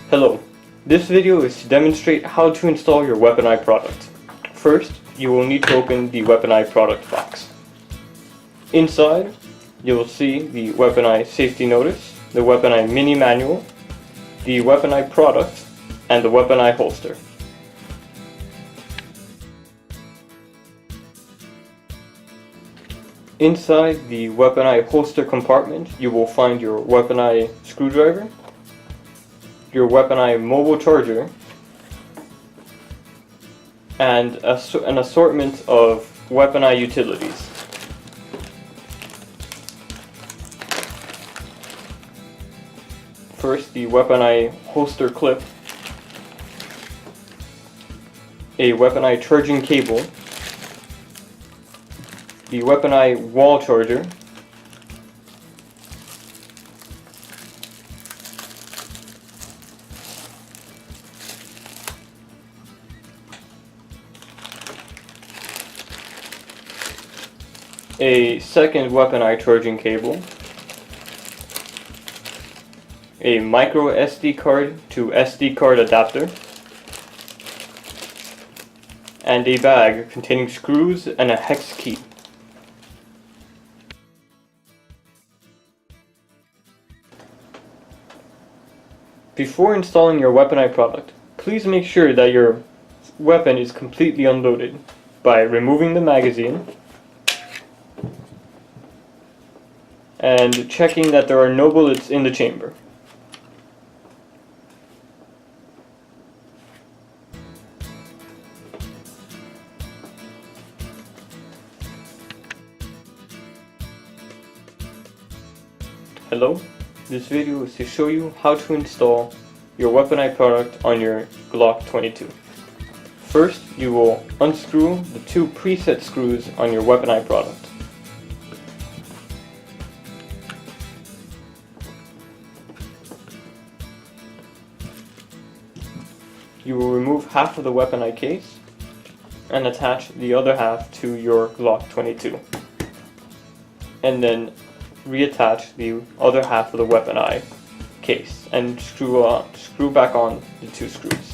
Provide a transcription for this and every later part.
Hello, this video is to demonstrate how to install your WEAPONEYE product. First, you will need to open the WEAPONEYE product box. Inside, you will see the WEAPONEYE safety notice, the WEAPONEYE mini manual, the WEAPONEYE product, and the WEAPONEYE holster. Inside the WEAPONEYE holster compartment, you will find your WEAPONEYE screwdriver, your WEAPONEYE mobile charger, and an assortment of WEAPONEYE utilities. First, the WEAPONEYE holster clip, a WEAPONEYE charging cable, the WEAPONEYE wall charger, a second WEAPONEYE charging cable, a micro SD card to SD card adapter, and a bag containing screws and a hex key. Before installing your WEAPONEYE product, please make sure that your weapon is completely unloaded by removing the magazine and checking that there are no bullets in the chamber. Hello, this video is to show you how to install your WEAPONEYE product on your GLOCK 22. First, you will unscrew the two preset screws on your WEAPONEYE product. You will remove half of the WEAPONEYE case and attach the other half to your GLOCK 22. And then reattach the other half of the WEAPONEYE case and screw back on the two screws.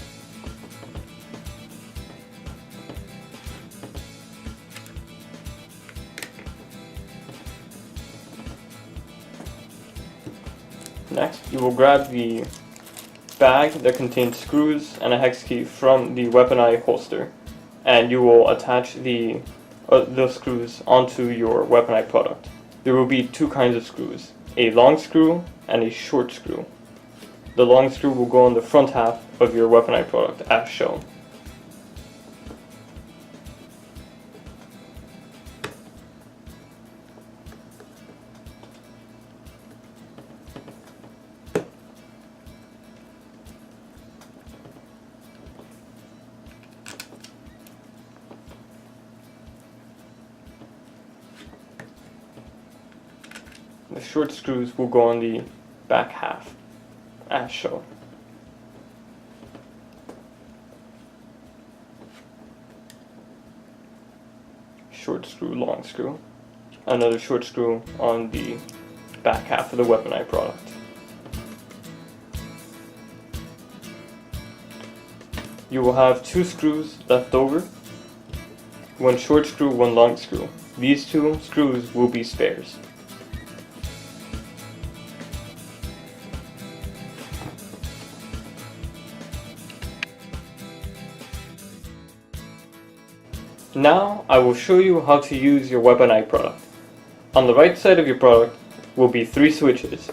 Next, you will grab the bag that contains screws and a hex key from the WEAPONEYE holster, and you will attach the screws onto your WEAPONEYE product. There will be two kinds of screws, a long screw and a short screw. The long screw will go on the front half of your WEAPONEYE product as shown. The short screws will go on the back half, as shown. Short screw, long screw. Another short screw on the back half of the WEAPONEYE product. You will have two screws left over. One short screw, one long screw. These two screws will be spares. Now I will show you how to use your WEAPONEYE product. On the right side of your product will be three switches.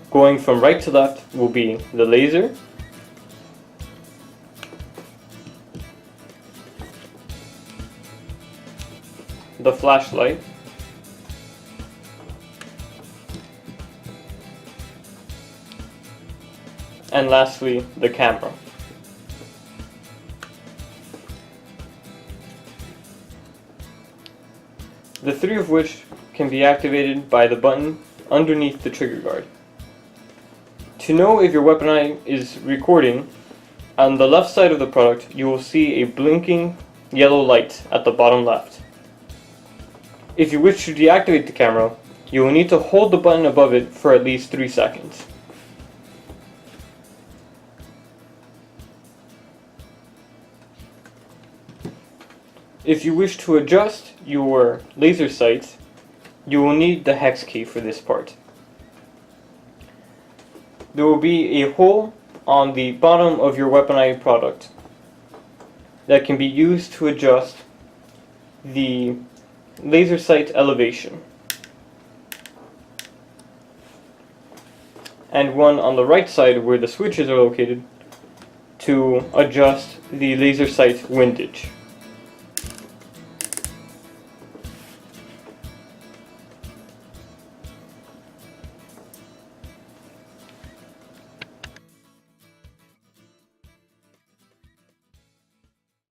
Going from right to left will be the laser, the flashlight, and lastly the camera. The three of which can be activated by the button underneath the trigger guard. To know if your WEAPONEYE is recording, on the left side of the product you will see a blinking yellow light at the bottom left. If you wish to deactivate the camera, you will need to hold the button above it for at least 3 seconds. If you wish to adjust your laser sight, you will need the hex key for this part. There will be a hole on the bottom of your WEAPONEYE product that can be used to adjust the laser sight elevation, and one on the right side where the switches are located to adjust the laser sight windage.